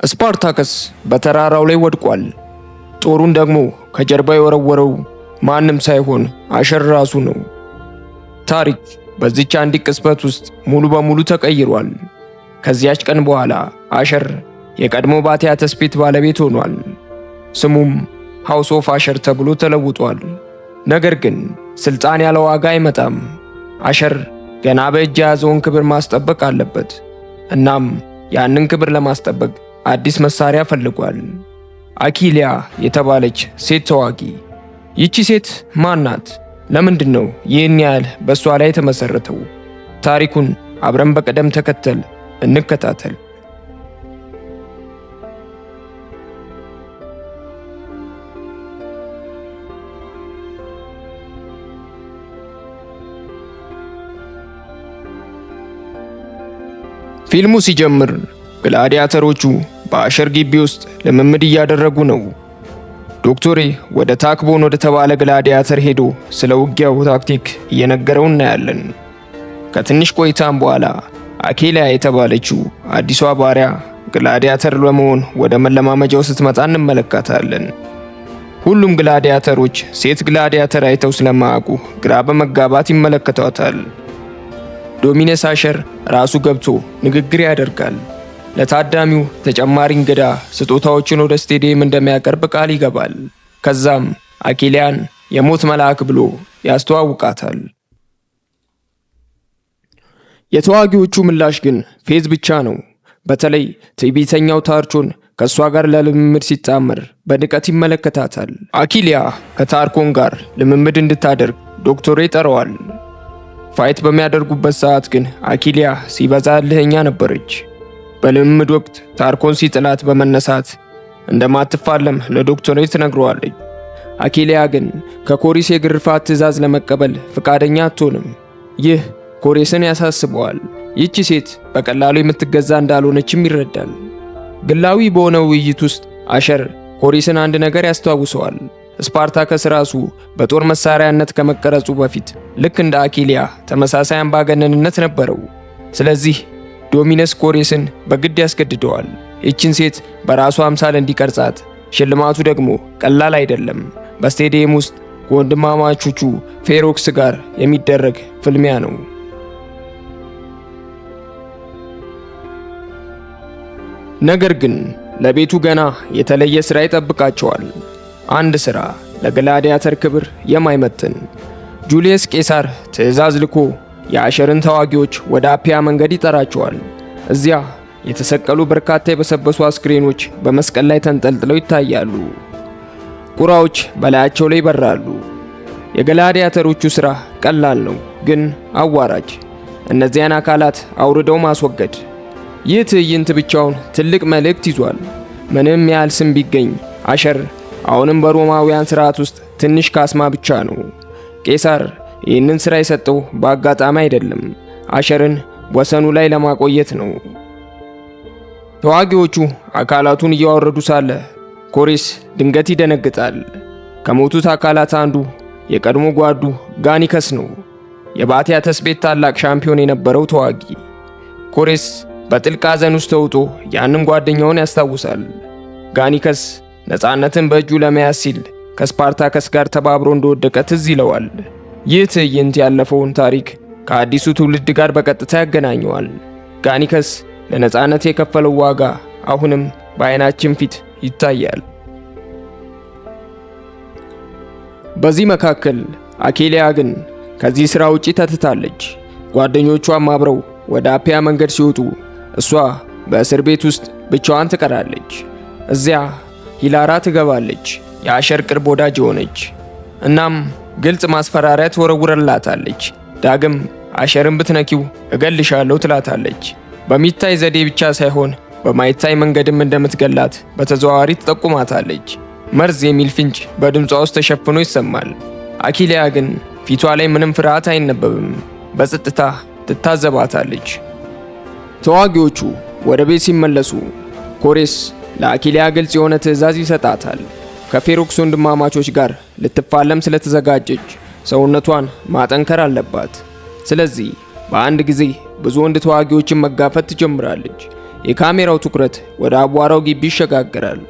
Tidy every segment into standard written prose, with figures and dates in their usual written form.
ስፓርታከስ በተራራው ላይ ወድቋል። ጦሩን ደግሞ ከጀርባ የወረወረው ማንም ሳይሆን አሸር ራሱ ነው። ታሪክ በዚች አንዲት ቅጽበት ውስጥ ሙሉ በሙሉ ተቀይሯል። ከዚያች ቀን በኋላ አሸር የቀድሞ ባቲያ ተስፔት ባለቤት ሆኗል። ስሙም ሃውስ ኦፍ አሸር ተብሎ ተለውጧል። ነገር ግን ስልጣን ያለ ዋጋ አይመጣም። አሸር ገና በእጅ የያዘውን ክብር ማስጠበቅ አለበት። እናም ያንን ክብር ለማስጠበቅ አዲስ መሳሪያ ፈልጓል። አኪሊያ የተባለች ሴት ተዋጊ። ይቺ ሴት ማን ናት? ለምንድን ነው ይህን ያህል በእሷ ላይ የተመሰረተው? ታሪኩን አብረን በቅደም ተከተል እንከታተል። ፊልሙ ሲጀምር ግላዲያተሮቹ በአሸር ግቢ ውስጥ ልምምድ እያደረጉ ነው። ዶክተሬ ወደ ታክቦን ወደ ተባለ ግላዲያተር ሄዶ ስለ ውጊያው ታክቲክ እየነገረው እናያለን። ከትንሽ ቆይታም በኋላ አኪሊያ የተባለችው አዲሷ ባሪያ ግላዲያተር ለመሆን ወደ መለማመጃው ስትመጣ እንመለከታለን። ሁሉም ግላዲያተሮች ሴት ግላዲያተር አይተው ስለማያውቁ ግራ በመጋባት ይመለከቷታል። ዶሚነስ አሸር ራሱ ገብቶ ንግግር ያደርጋል። ለታዳሚው ተጨማሪ እንግዳ ስጦታዎችን ወደ ስቴዲየም እንደሚያቀርብ ቃል ይገባል። ከዛም አኪሊያን የሞት መልአክ ብሎ ያስተዋውቃታል። የተዋጊዎቹ ምላሽ ግን ፌዝ ብቻ ነው። በተለይ ትዕቢተኛው ታርቾን ከእሷ ጋር ለልምምድ ሲጣመር በንቀት ይመለከታታል። አኪሊያ ከታርኮን ጋር ልምምድ እንድታደርግ ዶክተሬ ጠራዋል። ፋይት በሚያደርጉበት ሰዓት ግን አኪሊያ ሲበዛ እልህኛ ነበረች። በልምምድ ወቅት ታርኮን ሲጥላት በመነሳት እንደማትፋለም ለዶክተሬ ትነግረዋለች። አኪሊያ ግን ከኮሪስ የግርፋት ትዕዛዝ ለመቀበል ፍቃደኛ አትሆንም። ይህ ኮሪስን ያሳስበዋል። ይቺ ሴት በቀላሉ የምትገዛ እንዳልሆነችም ይረዳል። ግላዊ በሆነ ውይይት ውስጥ አሸር ኮሪስን አንድ ነገር ያስተዋውሰዋል። ስፓርታከስ ራሱ በጦር መሳሪያነት ከመቀረጹ በፊት ልክ እንደ አኪሊያ ተመሳሳይ አምባገነንነት ነበረው። ስለዚህ ዶሚነስ ኮሪስን በግድ ያስገድደዋል። ይችን ሴት በራሱ አምሳል እንዲቀርጻት። ሽልማቱ ደግሞ ቀላል አይደለም። በስቴዲየም ውስጥ ከወንድማማቾቹ ፌሮክስ ጋር የሚደረግ ፍልሚያ ነው። ነገር ግን ለቤቱ ገና የተለየ ሥራ ይጠብቃቸዋል። አንድ ሥራ ለግላዲያተር ክብር የማይመጥን። ጁልየስ ቄሳር ትዕዛዝ ልኮ የአሸርን ተዋጊዎች ወደ አፒያ መንገድ ይጠራቸዋል። እዚያ የተሰቀሉ በርካታ የበሰበሱ አስክሬኖች በመስቀል ላይ ተንጠልጥለው ይታያሉ። ቁራዎች በላያቸው ላይ ይበራሉ። የግላዲያተሮቹ ሥራ ቀላል ነው፣ ግን አዋራጅ። እነዚያን አካላት አውርደው ማስወገድ። ይህ ትዕይንት ብቻውን ትልቅ መልእክት ይዟል። ምንም ያህል ስም ቢገኝ አሸር አሁንም በሮማውያን ሥርዓት ውስጥ ትንሽ ካስማ ብቻ ነው። ቄሳር ይህንን ሥራ የሰጠው በአጋጣሚ አይደለም፣ አሸርን ወሰኑ ላይ ለማቆየት ነው። ተዋጊዎቹ አካላቱን እያወረዱ ሳለ ኮሪስ ድንገት ይደነግጣል። ከሞቱት አካላት አንዱ የቀድሞ ጓዱ ጋኒከስ ነው፣ የባቲያ ተስፔት ታላቅ ሻምፒዮን የነበረው ተዋጊ። ኮሪስ በጥልቅ ሐዘን ውስጥ ተውጦ ያንን ጓደኛውን ያስታውሳል። ጋኒከስ ነፃነትን በእጁ ለመያዝ ሲል ከስፓርታከስ ጋር ተባብሮ እንደወደቀ ትዝ ይለዋል። ይህ ትዕይንት ያለፈውን ታሪክ ከአዲሱ ትውልድ ጋር በቀጥታ ያገናኘዋል። ጋኒከስ ለነፃነት የከፈለው ዋጋ አሁንም በዓይናችን ፊት ይታያል። በዚህ መካከል አኪሊያ ግን ከዚህ ሥራ ውጪ ተትታለች። ጓደኞቿም አብረው ወደ አፒያ መንገድ ሲወጡ እሷ በእስር ቤት ውስጥ ብቻዋን ትቀራለች። እዚያ ሂላራ ትገባለች፣ የአሸር ቅርብ ወዳጅ የሆነች። እናም ግልጽ ማስፈራሪያ ትወረውረላታለች። ዳግም አሸርን ብትነኪው እገልሻለሁ ትላታለች። በሚታይ ዘዴ ብቻ ሳይሆን በማይታይ መንገድም እንደምትገላት በተዘዋዋሪ ትጠቁማታለች። መርዝ የሚል ፍንጭ በድምጿ ውስጥ ተሸፍኖ ይሰማል። አኪሊያ ግን ፊቷ ላይ ምንም ፍርሃት አይነበብም። በጸጥታ ትታዘባታለች። ተዋጊዎቹ ወደ ቤት ሲመለሱ ኮሪስ ለአኪሊያ ግልጽ የሆነ ትዕዛዝ ይሰጣታል። ከፌሮክስ ወንድማማቾች ጋር ልትፋለም ስለተዘጋጀች ሰውነቷን ማጠንከር አለባት። ስለዚህ በአንድ ጊዜ ብዙ ወንድ ተዋጊዎችን መጋፈጥ ትጀምራለች። የካሜራው ትኩረት ወደ አቧራው ግቢ ይሸጋገራል።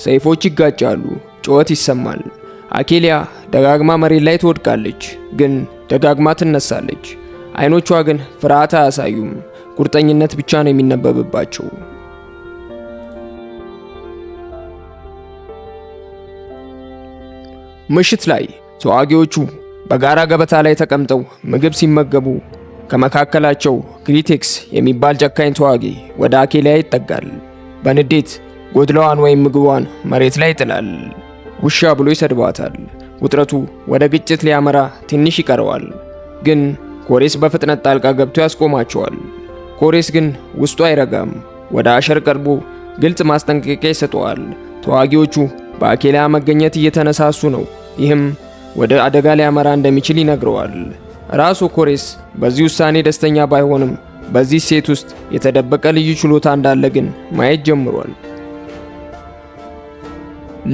ሰይፎች ይጋጫሉ፣ ጩኸት ይሰማል። አኬሊያ ደጋግማ መሬት ላይ ትወድቃለች፣ ግን ደጋግማ ትነሳለች። አይኖቿ ግን ፍርሃት አያሳዩም፣ ቁርጠኝነት ብቻ ነው የሚነበብባቸው። ምሽት ላይ ተዋጊዎቹ በጋራ ገበታ ላይ ተቀምጠው ምግብ ሲመገቡ ከመካከላቸው ክሪቴክስ የሚባል ጨካኝ ተዋጊ ወደ አኬሊያ ይጠጋል። በንዴት ጎድለዋን ወይም ምግቧን መሬት ላይ ይጥላል። ውሻ ብሎ ይሰድባታል። ውጥረቱ ወደ ግጭት ሊያመራ ትንሽ ይቀረዋል፣ ግን ኮሬስ በፍጥነት ጣልቃ ገብቶ ያስቆማቸዋል። ኮሬስ ግን ውስጡ አይረጋም። ወደ አሸር ቀርቦ ግልጽ ማስጠንቀቂያ ይሰጠዋል። ተዋጊዎቹ በአኬሊያ መገኘት እየተነሳሱ ነው፣ ይህም ወደ አደጋ ሊያመራ እንደሚችል ይነግረዋል። ራሱ ኮሬስ በዚህ ውሳኔ ደስተኛ ባይሆንም በዚህ ሴት ውስጥ የተደበቀ ልዩ ችሎታ እንዳለ ግን ማየት ጀምሯል።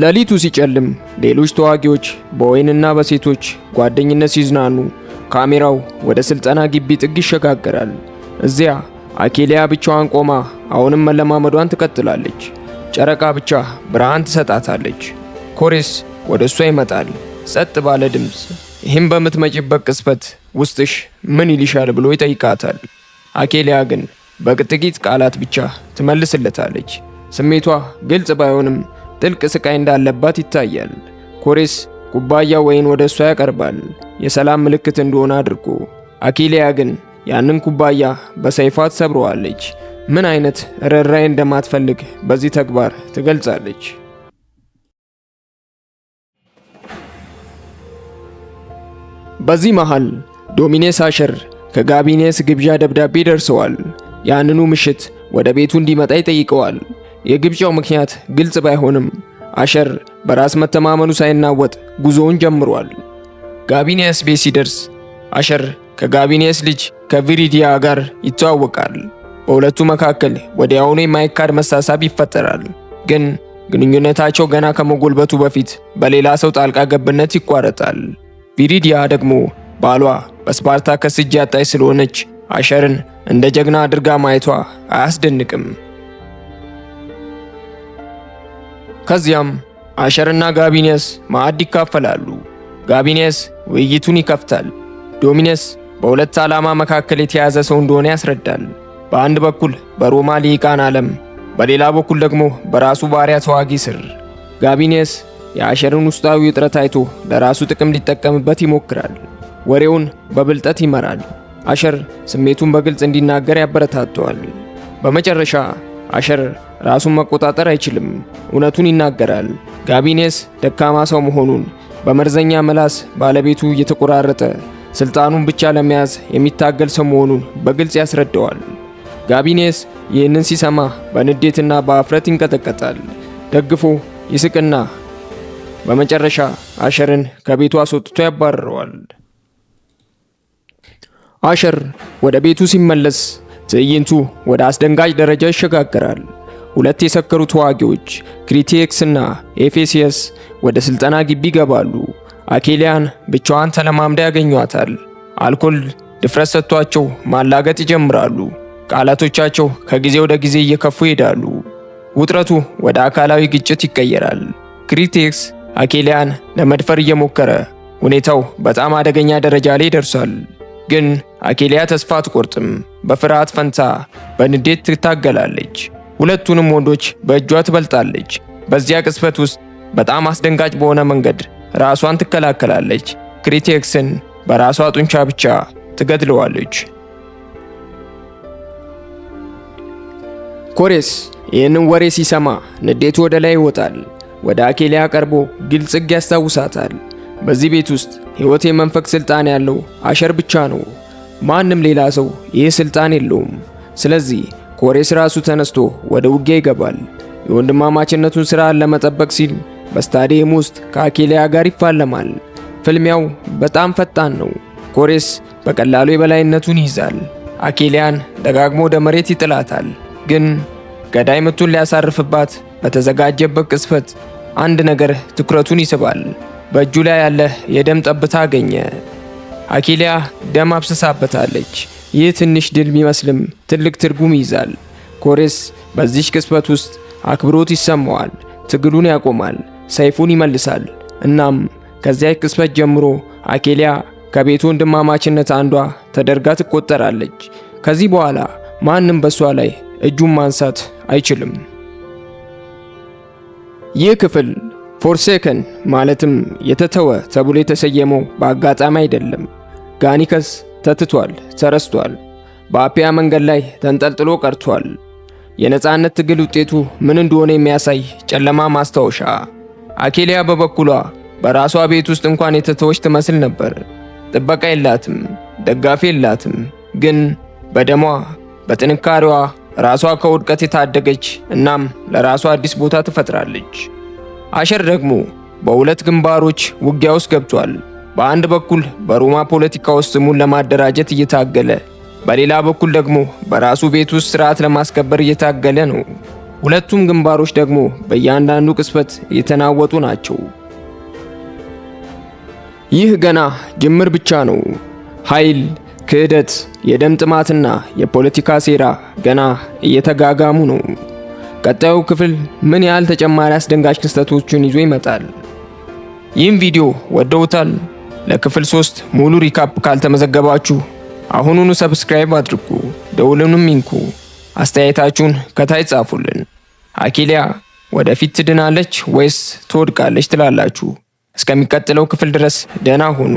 ሌሊቱ ሲጨልም ሌሎች ተዋጊዎች በወይንና በሴቶች ጓደኝነት ሲዝናኑ ካሜራው ወደ ስልጠና ግቢ ጥግ ይሸጋገራል። እዚያ አኬሊያ ብቻዋን ቆማ አሁንም መለማመዷን ትቀጥላለች። ጨረቃ ብቻ ብርሃን ትሰጣታለች። ኮሬስ ወደ እሷ ይመጣል ጸጥ ባለ ድምፅ። ይህም በምትመጪበት ቅጽበት ውስጥሽ ምን ይልሻል ብሎ ይጠይቃታል። አኬሊያ ግን በጥቂት ቃላት ብቻ ትመልስለታለች። ስሜቷ ግልጽ ባይሆንም ጥልቅ ስቃይ እንዳለባት ይታያል። ኮሬስ ኩባያ ወይን ወደ እሷ ያቀርባል የሰላም ምልክት እንደሆነ አድርጎ። አኬሊያ ግን ያንን ኩባያ በሰይፏ ትሰብረዋለች። ምን አይነት ርኅራኄ እንደማትፈልግ በዚህ ተግባር ትገልጻለች። በዚህ መሃል ዶሚኔስ አሸር ከጋቢኔስ ግብዣ ደብዳቤ ደርሰዋል። ያንኑ ምሽት ወደ ቤቱ እንዲመጣ ይጠይቀዋል። የግብዣው ምክንያት ግልጽ ባይሆንም አሸር በራስ መተማመኑ ሳይናወጥ ጉዞውን ጀምሯል። ጋቢኔስ ቤት ሲደርስ አሸር ከጋቢኔስ ልጅ ከቪሪዲያ ጋር ይተዋወቃል። በሁለቱ መካከል ወዲያውኑ የማይካድ መሳሳብ ይፈጠራል። ግን ግንኙነታቸው ገና ከመጎልበቱ በፊት በሌላ ሰው ጣልቃ ገብነት ይቋረጣል። ቪሪዲያ ደግሞ ባሏ በስፓርታከስ እጅ ያጣች ስለሆነች አሸርን እንደ ጀግና አድርጋ ማየቷ አያስደንቅም። ከዚያም አሸርና ጋቢኔስ ማዕድ ይካፈላሉ። ጋቢኔስ ውይይቱን ይከፍታል። ዶሚኔስ በሁለት ዓላማ መካከል የተያዘ ሰው እንደሆነ ያስረዳል። በአንድ በኩል በሮማ ሊቃን ዓለም፣ በሌላ በኩል ደግሞ በራሱ ባሪያ ተዋጊ ስር። ጋቢኔስ የአሸርን ውስጣዊ ውጥረት አይቶ ለራሱ ጥቅም ሊጠቀምበት ይሞክራል። ወሬውን በብልጠት ይመራል። አሸር ስሜቱን በግልጽ እንዲናገር ያበረታተዋል። በመጨረሻ አሸር ራሱን መቆጣጠር አይችልም፣ እውነቱን ይናገራል። ጋቢኔስ ደካማ ሰው መሆኑን በመርዘኛ ምላስ ባለቤቱ እየተቆራረጠ ስልጣኑን ብቻ ለመያዝ የሚታገል ሰው መሆኑን በግልጽ ያስረዳዋል። ጋቢኔስ ይህንን ሲሰማ በንዴትና በአፍረት ይንቀጠቀጣል። ደግፎ ይስቅና በመጨረሻ አሸርን ከቤቱ አስወጥቶ ያባርረዋል። አሸር ወደ ቤቱ ሲመለስ ትዕይንቱ ወደ አስደንጋጭ ደረጃ ይሸጋገራል። ሁለት የሰከሩ ተዋጊዎች ክሪቴክስ እና ኤፌሲየስ ወደ ስልጠና ግቢ ይገባሉ። አኬሊያን ብቻዋን ተለማምዳ ያገኟታል። አልኮል ድፍረት ሰጥቷቸው ማላገጥ ይጀምራሉ። ቃላቶቻቸው ከጊዜ ወደ ጊዜ እየከፉ ይሄዳሉ። ውጥረቱ ወደ አካላዊ ግጭት ይቀየራል። ክሪቴክስ አኬሊያን ለመድፈር እየሞከረ ሁኔታው በጣም አደገኛ ደረጃ ላይ ደርሷል። ግን አኬሊያ ተስፋ አትቆርጥም። በፍርሃት ፈንታ በንዴት ትታገላለች። ሁለቱንም ወንዶች በእጇ ትበልጣለች። በዚያ ቅጽበት ውስጥ በጣም አስደንጋጭ በሆነ መንገድ ራሷን ትከላከላለች። ክሪቴክስን በራሷ ጡንቻ ብቻ ትገድለዋለች። ኮሬስ ይህንን ወሬ ሲሰማ ንዴቱ ወደ ላይ ይወጣል። ወደ አኬሊያ ቀርቦ ግልጽ ሕግ ያስታውሳታል። በዚህ ቤት ውስጥ ሕይወት የመንፈቅ ስልጣን ያለው አሸር ብቻ ነው። ማንም ሌላ ሰው ይህ ስልጣን የለውም። ስለዚህ ኮሬስ ራሱ ተነስቶ ወደ ውጊያ ይገባል። የወንድማማችነቱን ስርዓት ለመጠበቅ ሲል በስታዲየም ውስጥ ከአኬሊያ ጋር ይፋለማል። ፍልሚያው በጣም ፈጣን ነው። ኮሬስ በቀላሉ የበላይነቱን ይይዛል። አኬሊያን ደጋግሞ ወደ መሬት ይጥላታል። ግን ገዳይ ምቱን ሊያሳርፍባት በተዘጋጀበት ቅጽበት አንድ ነገር ትኩረቱን ይስባል። በእጁ ላይ ያለ የደም ጠብታ አገኘ። አኬሊያ ደም አፍስሳበታለች። ይህ ትንሽ ድል ቢመስልም ትልቅ ትርጉም ይይዛል። ኮሬስ በዚህ ቅጽበት ውስጥ አክብሮት ይሰማዋል። ትግሉን ያቆማል፣ ሰይፉን ይመልሳል። እናም ከዚያ ቅጽበት ጀምሮ አኬሊያ ከቤቱ ወንድማማችነት አንዷ ተደርጋ ትቆጠራለች። ከዚህ በኋላ ማንም በሷ ላይ እጁን ማንሳት አይችልም። ይህ ክፍል ፎርሴከን ማለትም የተተወ ተብሎ የተሰየመው በአጋጣሚ አይደለም። ጋኒከስ ተትቷል፣ ተረስቷል፣ በአፒያ መንገድ ላይ ተንጠልጥሎ ቀርቷል። የነጻነት ትግል ውጤቱ ምን እንደሆነ የሚያሳይ ጨለማ ማስታወሻ። አኬሊያ በበኩሏ በራሷ ቤት ውስጥ እንኳን የተተወች ትመስል ነበር። ጥበቃ የላትም፣ ደጋፊ የላትም። ግን በደሟ በጥንካሬዋ ራሷ ከውድቀት የታደገች እናም ለራሷ አዲስ ቦታ ትፈጥራለች። አሸር ደግሞ በሁለት ግንባሮች ውጊያ ውስጥ ገብቷል። በአንድ በኩል በሮማ ፖለቲካ ውስጥ ስሙን ለማደራጀት እየታገለ፣ በሌላ በኩል ደግሞ በራሱ ቤት ውስጥ ስርዓት ለማስከበር እየታገለ ነው። ሁለቱም ግንባሮች ደግሞ በእያንዳንዱ ቅጽበት እየተናወጡ ናቸው። ይህ ገና ጅምር ብቻ ነው። ኃይል፣ ክህደት፣ የደም ጥማትና የፖለቲካ ሴራ ገና እየተጋጋሙ ነው። ቀጣዩ ክፍል ምን ያህል ተጨማሪ አስደንጋጭ ክስተቶችን ይዞ ይመጣል? ይህም ቪዲዮ ወደውታል? ለክፍል 3 ሙሉ ሪካፕ ካልተመዘገባችሁ አሁኑኑ ሰብስክራይብ አድርጉ፣ ደውሉንም ይንኩ። አስተያየታችሁን ከታች ጻፉልን። አኬሊያ ወደፊት ትድናለች ወይስ ትወድቃለች ትላላችሁ? እስከሚቀጥለው ክፍል ድረስ ደህና ሁኑ።